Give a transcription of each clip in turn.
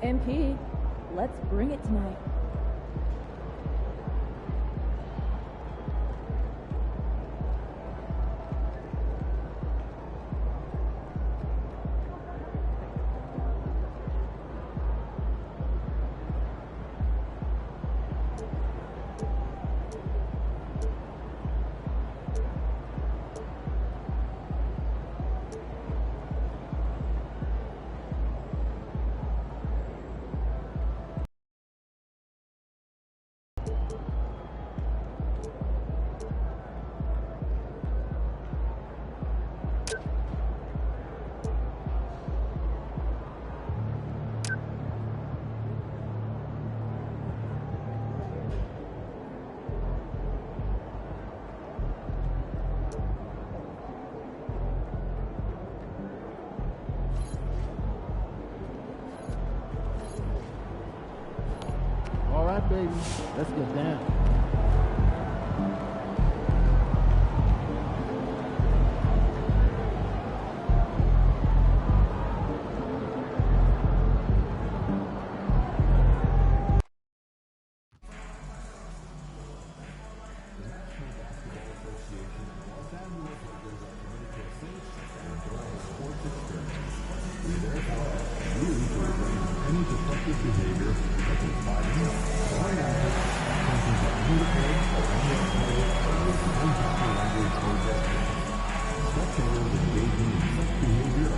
MP, let's bring it tonight. All right, baby, let's get down. Any disruptive behavior, such as fighting, spectators engaging in such behavior are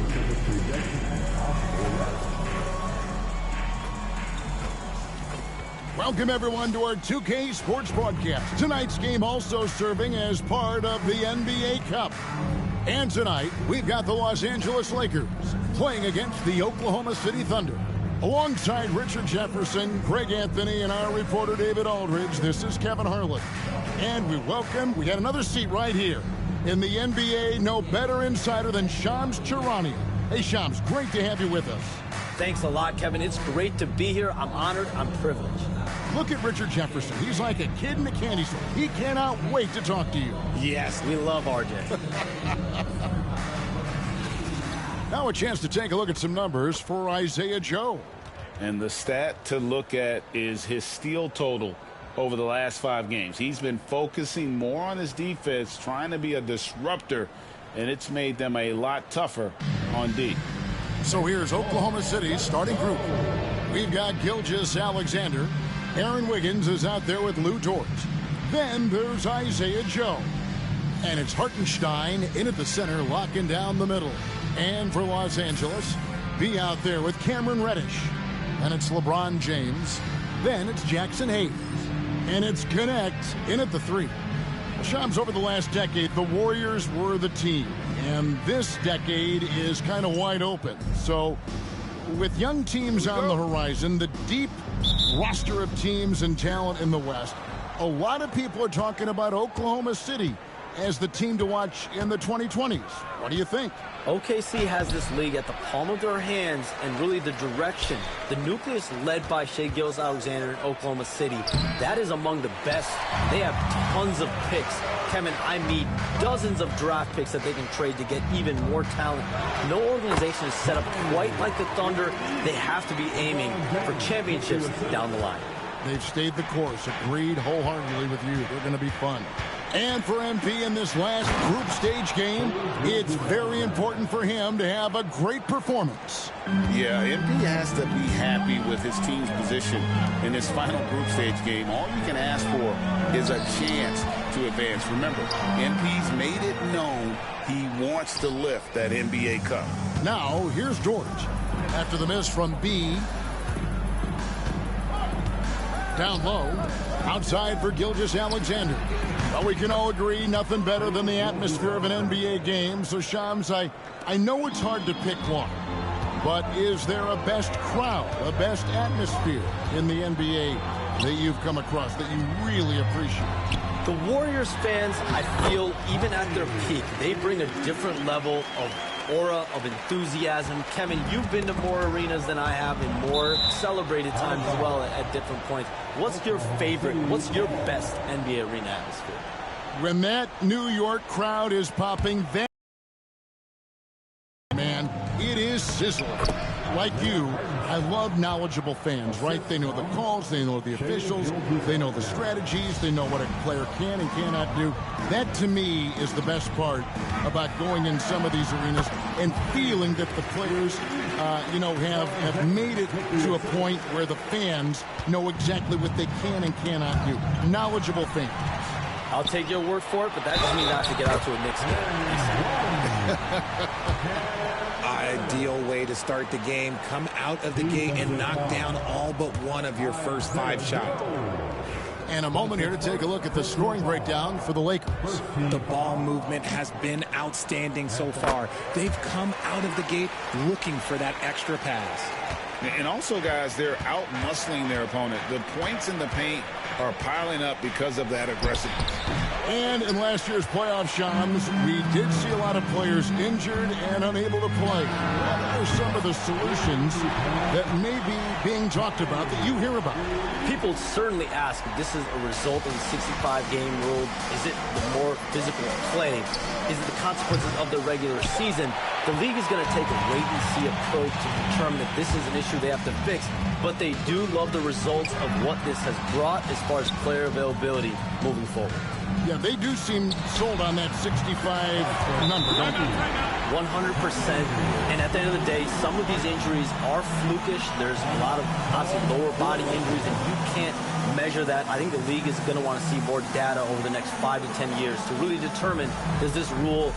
subject to ejection and possible arrest. Welcome, everyone, to our 2K Sports broadcast. Tonight's game also serving as part of the NBA Cup. And tonight, we've got the Los Angeles Lakers playing against the Oklahoma City Thunder. Alongside Richard Jefferson, Greg Anthony, and our reporter David Aldridge, this is Kevin Harlan. And we had another seat right here. In the NBA, no better insider than Shams Charania. Hey, Shams, great to have you with us. Thanks a lot, Kevin. It's great to be here. I'm honored. I'm privileged. Look at Richard Jefferson. He's like a kid in a candy store. He cannot wait to talk to you. Yes, we love RJ. Now a chance to take a look at some numbers for Isaiah Joe. And the stat to look at is his steal total over the last 5 games. He's been focusing more on his defense, trying to be a disruptor, and it's made them a lot tougher on D. So here's Oklahoma City's starting group. We've got Gilgeous-Alexander. Aaron Wiggins is out there with Lou Dort. Then there's Isaiah Joe. And it's Hartenstein in at the center, locking down the middle. And for Los Angeles, be out there with Cameron Reddish. And it's LeBron James. Then it's Jackson Hayes. And it's Connect in at the 3. Shams, over the last decade, the Warriors were the team. And this decade is kind of wide open. So with young teams on the horizon, the deep roster of teams and talent in the West, a lot of people are talking about Oklahoma City as the team to watch in the 2020s. What do you think? OKC has this league at the palm of their hands and really the direction. The nucleus led by Shai Gilgeous-Alexander in Oklahoma City, that is among the best. They have tons of picks. Kevin, I mean dozens of draft picks that they can trade to get even more talent. No organization is set up quite like the Thunder. They have to be aiming for championships down the line. They've stayed the course. Agreed wholeheartedly with you. They're going to be fun. And for MP in this last group stage game, it's very important for him to have a great performance. Yeah, MP has to be happy with his team's position in this final group stage game. All you can ask for is a chance to advance. Remember, MP's made it known he wants to lift that NBA Cup. Now, here's George. After the miss from B. Down low. Outside for Gilgeous-Alexander. Well, we can all agree nothing better than the atmosphere of an NBA game. So, Shams, I know it's hard to pick one. But is there a best crowd, a best atmosphere in the NBA that you've come across that you really appreciate? The Warriors fans, I feel, even at their peak, they bring a different level of aura, of enthusiasm. Kevin, you've been to more arenas than I have in more celebrated times as well at different points. What's your favorite, what's your best NBA arena atmosphere? When that New York crowd is popping, man, it is sizzling. like you, I love knowledgeable fans, right? They know the calls, they know the officials, they know the strategies, they know what a player can and cannot do. That, to me, is the best part about going in some of these arenas and feeling that the players, have made it to a point where the fans know exactly what they can and cannot do. Knowledgeable fans. I'll take your word for it, but that doesn't mean not to get out to a Knicks game. Ideal way to start the game. Come out of the gate and knock down all but one of your first 5 shots. And a moment here to take a look at the scoring breakdown for the Lakers. The ball movement has been outstanding so far. They've come out of the gate looking for that extra pass. And also, guys, they're out-muscling their opponent. The points in the paint are piling up because of that aggressiveness. And in last year's playoff, Shams, we did see a lot of players injured and unable to play. What are some of the solutions that may be being talked about that you hear about? People certainly ask if this is a result of the 65-game rule. Is it the more physical play? Is it the consequences of the regular season? The league is going to take a wait-and-see approach to determine if this is an issue they have to fix. But they do love the results of what this has brought as far as player availability moving forward. Yeah, they do seem sold on that 65 number, don't they? 100%. And at the end of the day, some of these injuries are flukish. There's a lot of, obviously, lower body injuries, and you can't measure that. I think the league is going to want to see more data over the next 5 to 10 years to really determine, does this rule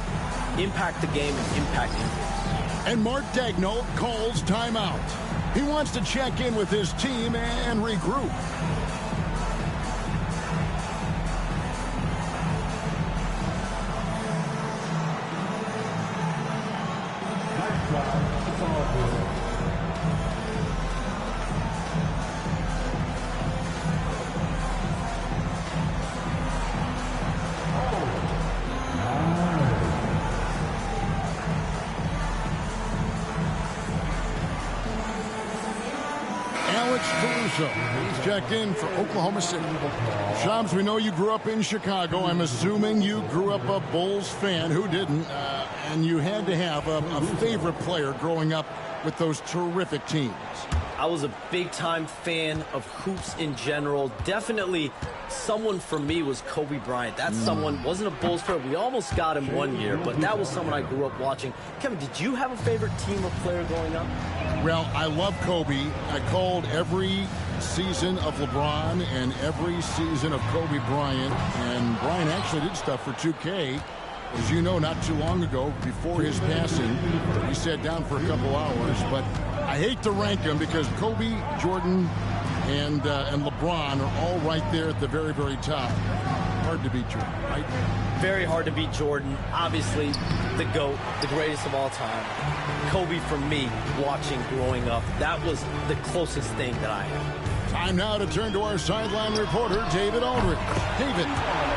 impact the game and impact injuries? And Mark Daigneault calls timeout. He wants to check in with his team and regroup. Caruso. He's checked in for Oklahoma City. Shams, we know you grew up in Chicago. I'm assuming you grew up a Bulls fan. Who didn't? And you had to have a favorite player growing up with those terrific teams. I was a big-time fan of hoops in general. Definitely someone for me was Kobe Bryant. That someone wasn't a Bulls player. We almost got him one year, but that was someone I grew up watching. Kevin, did you have a favorite team or player growing up? Well, I love Kobe. I called every season of LeBron and every season of Kobe Bryant. And Bryant actually did stuff for 2K. As you know, not too long ago, before his passing, we sat down for a couple hours. But I hate to rank them because Kobe, Jordan, and LeBron are all right there at the very, very top. Hard to beat Jordan, right? Very hard to beat Jordan. Obviously, the GOAT, the greatest of all time. Kobe, for me, watching growing up, that was the closest thing that I had. Time now to turn to our sideline reporter, David Aldridge. David.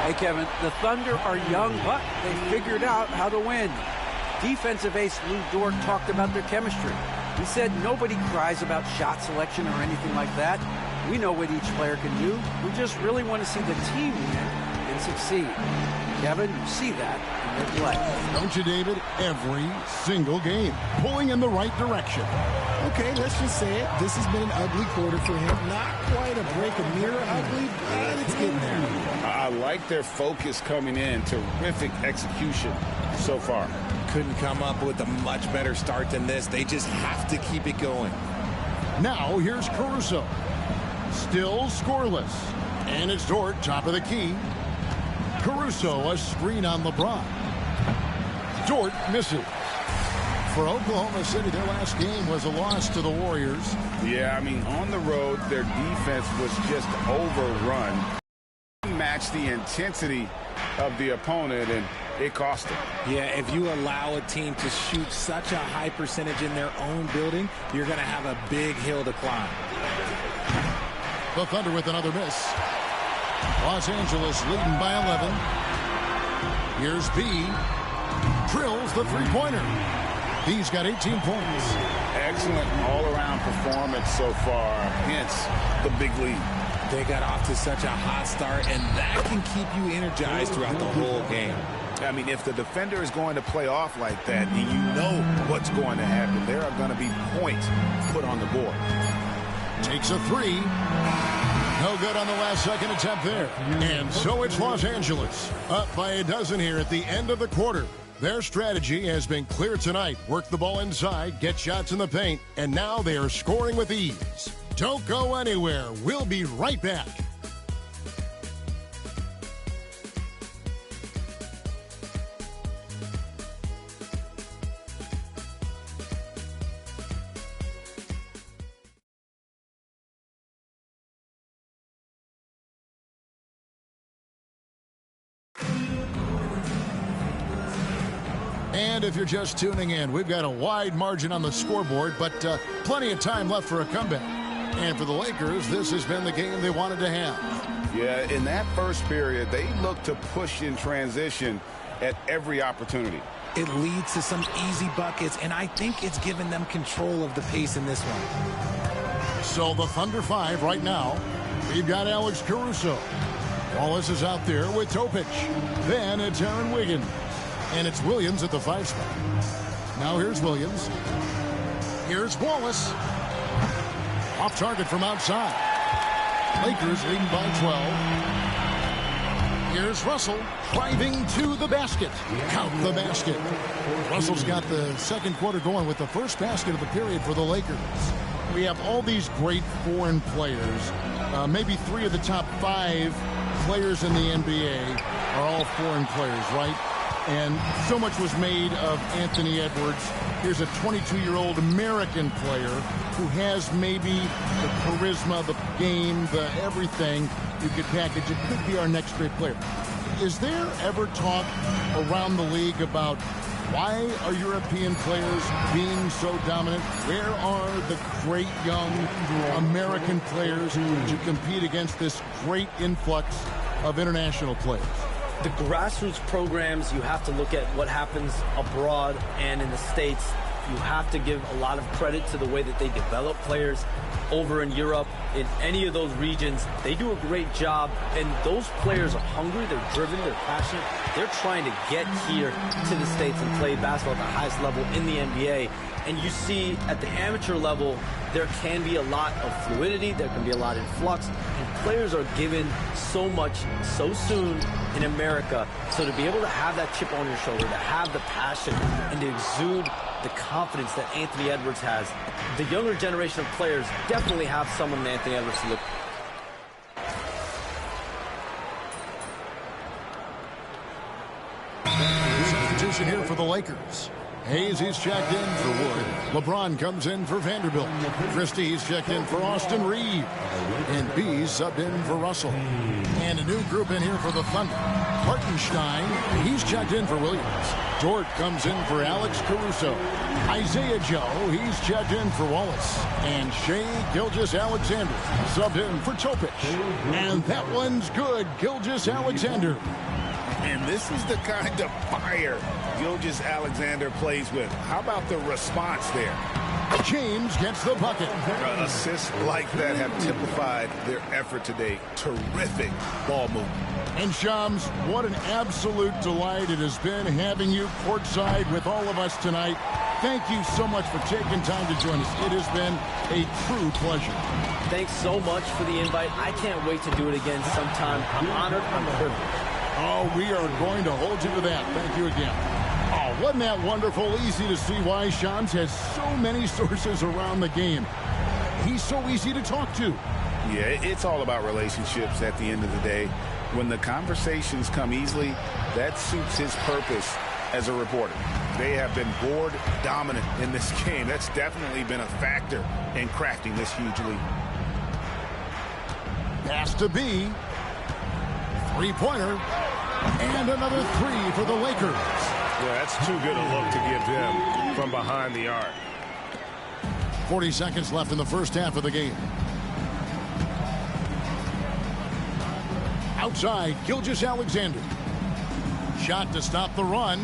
Hey, Kevin, the Thunder are young, but they figured out how to win. Defensive ace Lou Dort talked about their chemistry. He said nobody cries about shot selection or anything like that. We know what each player can do. We just really want to see the team win and succeed. Kevin, you see that in their play. Don't you, David? Every single game. Pulling in the right direction. Okay, let's just say it. This has been an ugly quarter for him. Not quite a break a mirror ugly, but it's getting there. I like their focus coming in. Terrific execution so far. Couldn't come up with a much better start than this. They just have to keep it going. Now here's Caruso. Still scoreless. And it's Dort, top of the key. Caruso, a screen on LeBron. Dort misses. For Oklahoma City, their last game was a loss to the Warriors. Yeah, I mean, on the road, their defense was just overrun. Match the intensity of the opponent, and it cost them. Yeah, if you allow a team to shoot such a high percentage in their own building, you're going to have a big hill to climb. The Thunder with another miss. Los Angeles leading by 11. Here's B. Drills the three-pointer. He's got 18 points. Excellent all-around performance so far, hence the big lead. They got off to such a hot start, and that can keep you energized throughout the whole game. I mean, if the defender is going to play off like that, and you know what's going to happen, there are going to be points put on the board. Takes a three. No good on the last second attempt there. And so it's Los Angeles, up by a dozen here at the end of the quarter. Their strategy has been clear tonight. Work the ball inside, get shots in the paint, and now they are scoring with ease. Don't go anywhere. We'll be right back. And if you're just tuning in, we've got a wide margin on the scoreboard, but plenty of time left for a comeback. And for the Lakers, this has been the game they wanted to have. Yeah, in that first period, they looked to push in transition at every opportunity. It leads to some easy buckets, and I think it's given them control of the pace in this one. So the Thunder 5 right now. We've got Alex Caruso. Wallace is out there with Topic. Then it's Aaron Wiggins. And it's Williams at the 5 spot. Now here's Williams. Here's Wallace. Off target from outside. Lakers leading by 12. Here's Russell driving to the basket. Count the basket. Russell's got the second quarter going with the first basket of the period for the Lakers. We have all these great foreign players. Maybe 3 of the top 5 players in the NBA are all foreign players, right? And so much was made of Anthony Edwards. Here's a 22-year-old American player who has maybe the charisma, the game, the everything you could package. It could be our next great player. Is there ever talk around the league about why are European players being so dominant? Where are the great young American players to compete against this great influx of international players? The grassroots programs, you have to look at what happens abroad and in the States. You have to give a lot of credit to the way that they develop players over in Europe. In any of those regions, they do a great job, and those players are hungry, they're driven, they're passionate. They're trying to get here to the States and play basketball at the highest level in the NBA. And you see at the amateur level, there can be a lot of fluidity, there can be a lot of flux, and players are given so much so soon in America. So to be able to have that chip on your shoulder, to have the passion, and to exude the confidence that Anthony Edwards has, the younger generation of players definitely have someone in Anthony Edwards to look. Substitution here for the Lakers. Hayes, he's checked in for Wood. LeBron comes in for Vanderbilt. Christie, he's checked in for Austin Reeves. And B's subbed in for Russell. And a new group in here for the Thunder. Hartenstein, he's checked in for Williams. Dort comes in for Alex Caruso. Isaiah Joe, he's checked in for Wallace. And Shai Gilgeous-Alexander subbed in for Topic. And that one's good, Gilgeous-Alexander. And this is the kind of fire Gilgeous-Alexander plays with. How about the response there? James gets the bucket. Assists like that have typified their effort today. Terrific ball movement. And Shams, what an absolute delight it has been having you courtside with all of us tonight. Thank you so much for taking time to join us. It has been a true pleasure. Thanks so much for the invite. I can't wait to do it again sometime. I'm honored. I'm privileged. Oh, we are going to hold you to that. Thank you again. Oh, wasn't that wonderful? Easy to see why Shams has so many sources around the game. He's so easy to talk to. Yeah, it's all about relationships at the end of the day. When the conversations come easily, that suits his purpose as a reporter. They have been board dominant in this game. That's definitely been a factor in crafting this huge lead. Pass to B. Three-pointer. And another three for the Lakers. Yeah, that's too good a look to give them from behind the arc. 40 seconds left in the first half of the game. Outside, Gilgeous-Alexander. Shot to stop the run.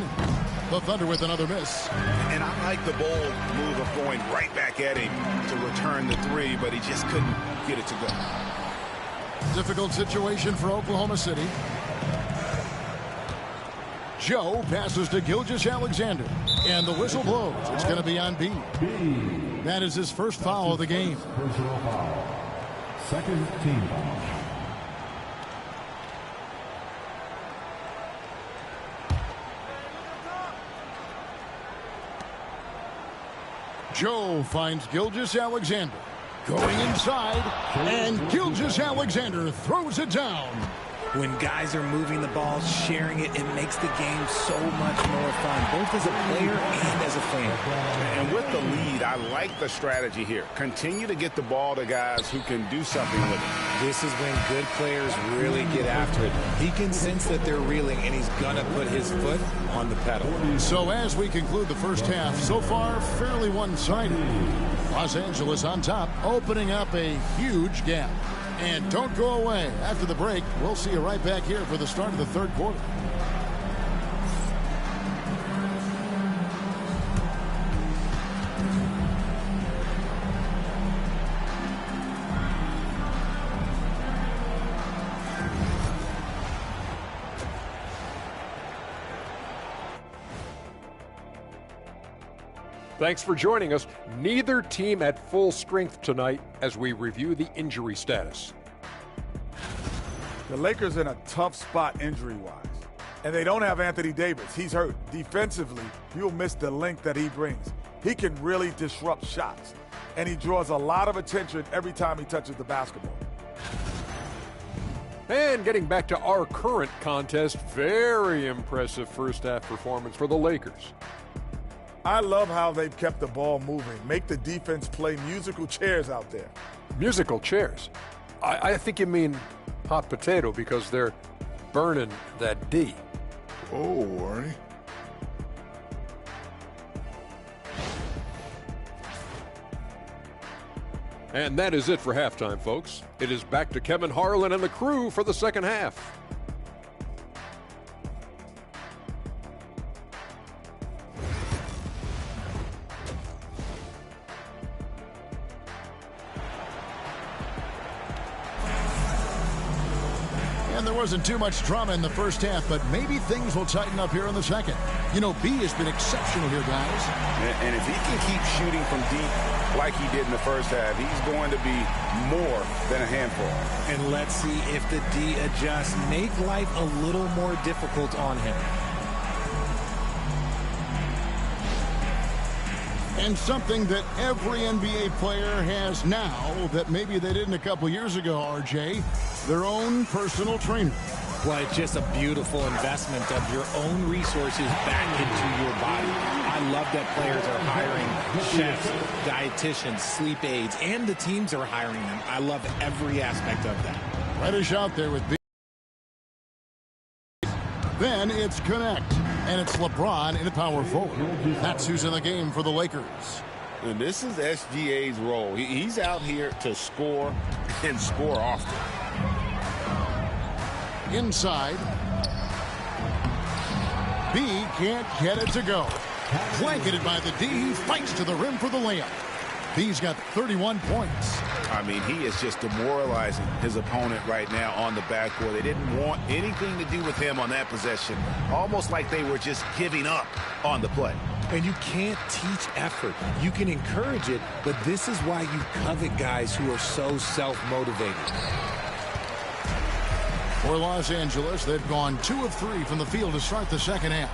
The Thunder with another miss. And I like the bold move of going right back at him to return the three, but he just couldn't get it to go. Difficult situation for Oklahoma City. Joe passes to Gilgeous-Alexander. And the whistle blows. It's going to be on B. That is his first foul of the game. Personal foul. Second team foul. Joe finds Gilgeous-Alexander. Going inside, and Gilgeous-Alexander throws it down. When guys are moving the ball, sharing it, it makes the game so much more fun, both as a player and as a fan. And with the lead, I like the strategy here. Continue to get the ball to guys who can do something with it. This is when good players really get after it. He can sense that they're reeling, and he's going to put his foot on the pedal. So as we conclude the first half, so far fairly one-sided. Los Angeles on top, opening up a huge gap. And don't go away. After the break, we'll see you right back here for the start of the third quarter. Thanks for joining us. Neither team at full strength tonight as we review the injury status. The Lakers in a tough spot injury-wise. And they don't have Anthony Davis. He's hurt. Defensively, you'll miss the length that he brings. He can really disrupt shots. And he draws a lot of attention every time he touches the basketball. And getting back to our current contest, very impressive first half performance for the Lakers. I love how they've kept the ball moving. Make the defense play musical chairs out there. Musical chairs? I think you mean hot potato because they're burning that D. Oh, Arnie. And that is it for halftime, folks. It is back to Kevin Harlan and the crew for the second half. And there wasn't too much drama in the first half, but maybe things will tighten up here in the second. You know, B has been exceptional here, guys. And if he can keep shooting from deep like he did in the first half, he's going to be more than a handful. And let's see if the D adjusts, make life a little more difficult on him. And something that every NBA player has now that maybe they didn't a couple years ago, RJ, their own personal trainer. Well, it's just a beautiful investment of your own resources back into your body. I love that players are hiring chefs, dietitians, sleep aides, and the teams are hiring them. I love every aspect of that. Reddish out there with B. Then it's Connect, and it's LeBron in the power forward. That's who's in the game for the Lakers. And this is SGA's role. He's out here to score and score often. Inside. B can't get it to go. Blanketed by the D. He fights to the rim for the layup. B's got 31 points. I mean, he is just demoralizing his opponent right now on the backcourt. They didn't want anything to do with him on that possession. Almost like they were just giving up on the play. And you can't teach effort. You can encourage it, but this is why you covet guys who are so self-motivated. For Los Angeles, they've gone 2 of 3 from the field to start the second half.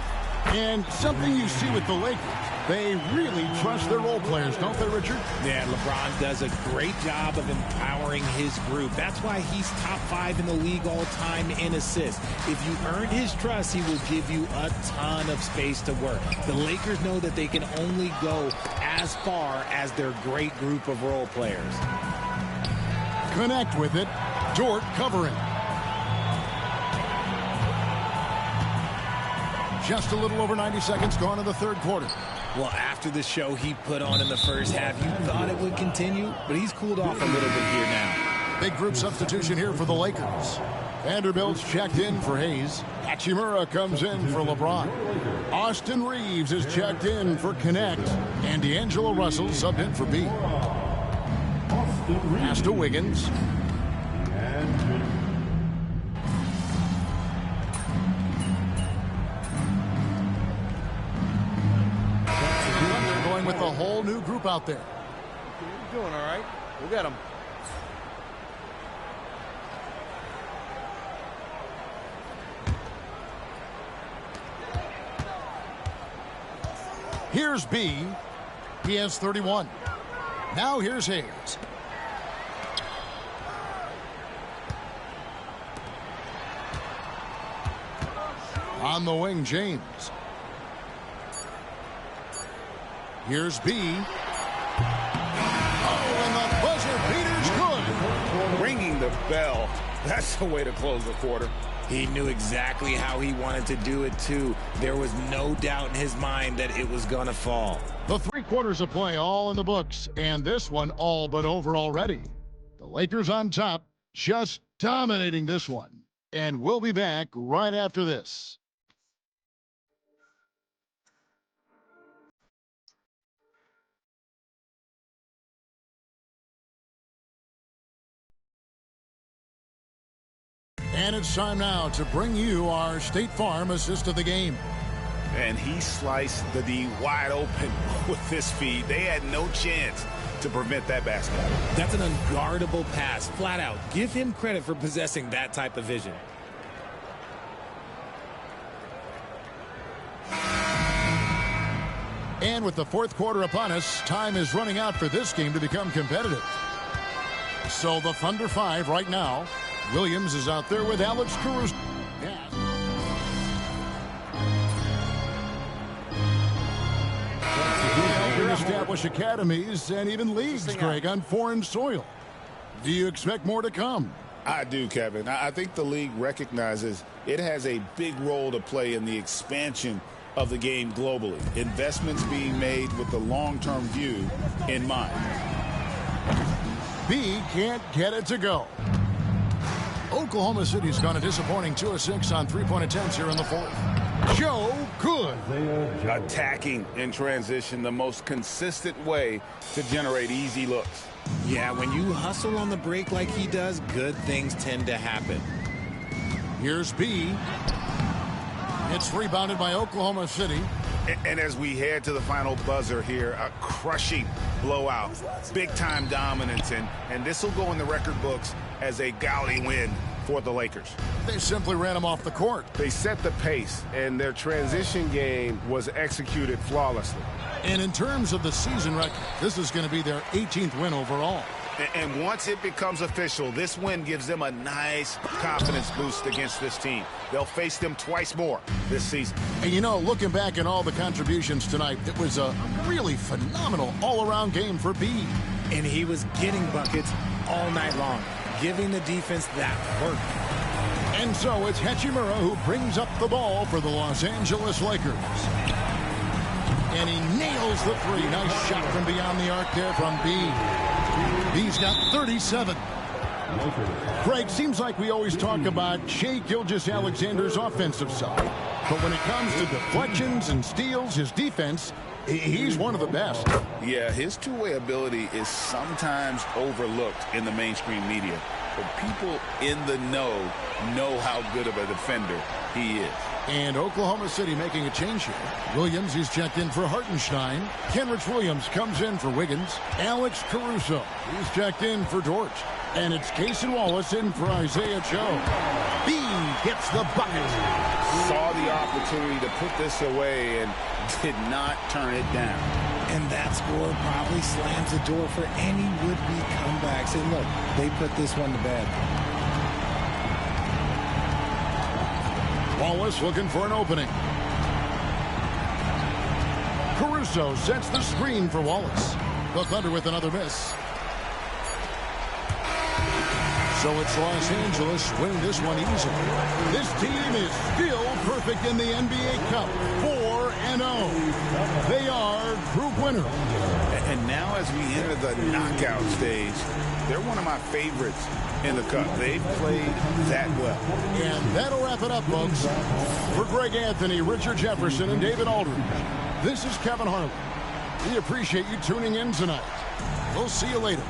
And something you see with the Lakers, they really trust their role players, don't they, Richard? Yeah, LeBron does a great job of empowering his group. That's why he's top 5 in the league all time in assists. If you earn his trust, he will give you a ton of space to work. The Lakers know that they can only go as far as their great group of role players. Connect with it. Dort covering. Just a little over 90 seconds gone in the third quarter. Well, after the show he put on in the first half, you thought it would continue, but he's cooled off a little bit here now. Big group substitution here for the Lakers. Vanderbilt's checked in for Hayes. Hachimura comes in for LeBron. Austin Reeves is checked in for Connect. And D'Angelo Russell subbed in for B. Pass to Wiggins. with a whole new group out there. You're doing all right. Look at him. Here's B. He has 31. Now here's Hayes. On the wing, James. Here's B. Oh, and the buzzer beater's good. Ringing the bell. That's the way to close the quarter. He knew exactly how he wanted to do it, too. There was no doubt in his mind that it was going to fall. The 3 quarters of play all in the books, and this one all but over already. The Lakers on top, just dominating this one. And we'll be back right after this. And it's time now to bring you our State Farm assist of the game. And he sliced the D wide open with this feed. They had no chance to prevent that basket. That's an unguardable pass, flat out. Give him credit for possessing that type of vision. And with the 4th quarter upon us, time is running out for this game to become competitive. So the Thunder 5 right now. Williams is out there with Alex Caruso. Establish academies and even leagues, Greg, on foreign soil. Do you expect more to come? I do, Kevin. I think the league recognizes it has a big role to play in the expansion of the game globally. Investments being made with the long-term view in mind. B can't get it to go. Oklahoma City's gone a disappointing 2 of 6 on 3-point attempts here in the 4th. Joe good. Attacking in transition, the most consistent way to generate easy looks. Yeah, when you hustle on the break like he does, good things tend to happen. Here's B. It's rebounded by Oklahoma City. And as we head to the final buzzer here, a crushing blowout, big-time dominance, and this will go in the record books as a gaudy win for the Lakers. They simply ran them off the court. They set the pace, and their transition game was executed flawlessly. And in terms of the season record, this is going to be their 18th win overall. And once it becomes official, this win gives them a nice confidence boost against this team. They'll face them twice more this season. And you know, looking back at all the contributions tonight, it was a really phenomenal all-around game for B. And he was getting buckets all night long, giving the defense that work. And so it's Hachimura who brings up the ball for the Los Angeles Lakers. And he nails the 3. Nice shot from beyond the arc there from B. B's got 37. Craig, seems like we always talk about Shai Gilgeous-Alexander's offensive side. But when it comes to deflections and steals, his defense, he's one of the best. Yeah, his two-way ability is sometimes overlooked in the mainstream media. But people in the know how good of a defender he is. And Oklahoma City making a change here. Williams is checked in for Hartenstein. Kenrich Williams comes in for Wiggins. Alex Caruso is checked in for Dort. And it's Cason Wallace in for Isaiah Joe. B gets the bucket. Saw the opportunity to put this away and did not turn it down. And that score probably slams the door for any would-be comebacks. And look, they put this one to bed. Wallace looking for an opening. Caruso sets the screen for Wallace. The Thunder with another miss. So it's Los Angeles winning this one easily. This team is still perfect in the NBA Cup. 4-0. They are group winners. And now as we enter the knockout stage, they're one of my favorites in the Cup. They've played that well. And that'll wrap it up, folks. For Greg Anthony, Richard Jefferson, and David Aldridge, this is Kevin Harlan. We appreciate you tuning in tonight. We'll see you later.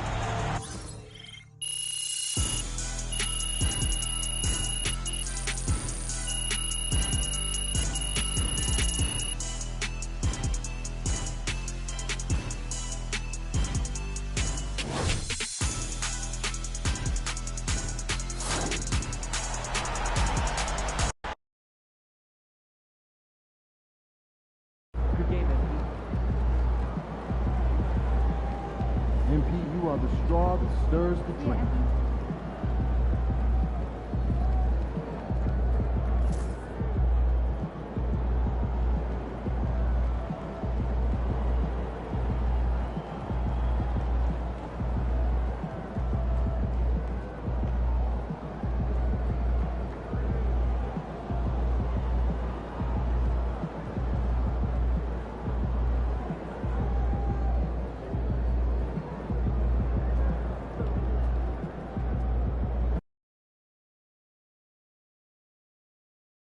are the straw that stirs the drink.